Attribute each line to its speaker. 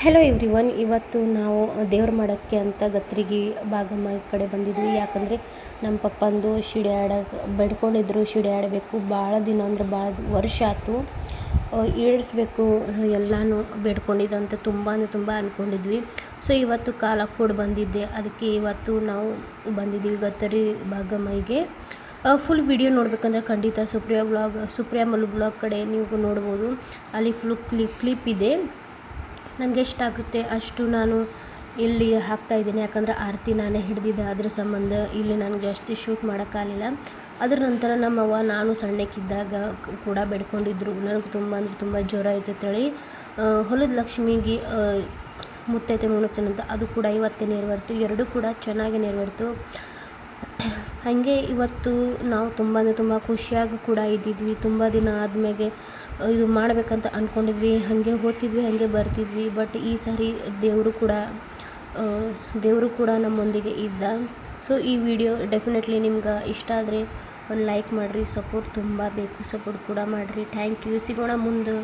Speaker 1: Hello everyone. ಇವತ್ತು ನಾವು ದೇವ್ರು ಮಾಡೋಕ್ಕೆ ಅಂತ ಗತ್ರಿಗಿ ಭಾಗಮ್ಮ ಈ ಕಡೆ ಬಂದಿದ್ವಿ. ಯಾಕಂದರೆ ನಮ್ಮ ಪಪ್ಪಂದು ಶಿಡೆ ಆಡೋಕೆ ಬೇಡ್ಕೊಂಡಿದ್ರು. ಶಿಡೆ ಆಡಬೇಕು ಭಾಳ ದಿನ ಅಂದ್ರೆ ಭಾಳ ವರ್ಷ ಆಯ್ತು, ಈಡೇರಿಸ್ಬೇಕು ಎಲ್ಲನೂ ಬೇಡ್ಕೊಂಡಿದ್ದಂತ ತುಂಬ ಅಂದರೆ ತುಂಬ ಅಂದ್ಕೊಂಡಿದ್ವಿ. ಸೊ ಇವತ್ತು ಕಾಲ ಕೂಡ ಬಂದಿದ್ದೆ, ಅದಕ್ಕೆ ಇವತ್ತು ನಾವು ಬಂದಿದ್ದೀವಿ ಗತ್ತರಿ ಭಾಗಮ್ಮಗೆ. ಫುಲ್ ವಿಡಿಯೋ ನೋಡಬೇಕಂದ್ರೆ ಖಂಡಿತ ಸುಪ್ರಿಯಾ ಮಲ್ಲು ಬ್ಲಾಗ್ ಕಡೆ ನೀವು ನೋಡ್ಬೋದು. ಅಲ್ಲಿ ಫುಲ್ ಕ್ಲಿಪ್ ಇದೆ. ನನಗೆ ಎಷ್ಟಾಗುತ್ತೆ ಅಷ್ಟು ನಾನು ಇಲ್ಲಿ ಹಾಕ್ತಾಯಿದ್ದೀನಿ. ಯಾಕಂದರೆ ಆರತಿ ನಾನೇ ಹಿಡ್ದಿದ್ದೆ, ಅದ್ರ ಸಂಬಂಧ ಇಲ್ಲಿ ನನಗೆ ಜಾಸ್ತಿ ಶೂಟ್ ಮಾಡೋಕ್ಕಾಗಲಿಲ್ಲ. ಅದರ ನಂತರ ನಮ್ಮವ್ವ ನಾನು ಸಣ್ಣಕ್ಕಿದ್ದಾಗ ಕೂಡ ಬೇಡ್ಕೊಂಡಿದ್ರು. ನನಗೆ ತುಂಬ ಅಂದರೆ ತುಂಬ ಜ್ವರ ಐತೇಳಿ ಹೊಲದ ಲಕ್ಷ್ಮಿಗೆ ಮುತ್ತೈತೆ ಮುಣಸನಂತ, ಅದು ಕೂಡ ಇವತ್ತೇ ನೆರವೇರ್ತು. ಎರಡೂ ಕೂಡ ಚೆನ್ನಾಗಿ ನೆರವೇರ್ತು. ಹಾಗೆ ಇವತ್ತು ನಾವು ತುಂಬ ಅಂದರೆ ತುಂಬ ಖುಷಿಯಾಗಿ ಕೂಡ ಇದ್ದಿದ್ವಿ. ತುಂಬ ದಿನ ಆದಮೇಲೆ ಇದು ಮಾಡಬೇಕಂತ ಅಂದ್ಕೊಂಡಿದ್ವಿ. ಹಾಗೆ ಹೋಗ್ತಿದ್ವಿ, ಹಾಗೆ ಬರ್ತಿದ್ವಿ. ಬಟ್ ಈ ಸಾರಿ ದೇವರು ಕೂಡ ನಮ್ಮೊಂದಿಗೆ ಇದ್ದ. ಸೊ ಈ ವಿಡಿಯೋ ಡೆಫಿನೆಟ್ಲಿ ನಿಮ್ಗೆ ಇಷ್ಟ ಆದರೆ ಒಂದು ಲೈಕ್ ಮಾಡಿರಿ. ಸಪೋರ್ಟ್ ತುಂಬ ಬೇಕು, ಸಪೋರ್ಟ್ ಕೂಡ ಮಾಡಿರಿ. Thank you. ಸಿಗೋಣ ಮುಂದೆ.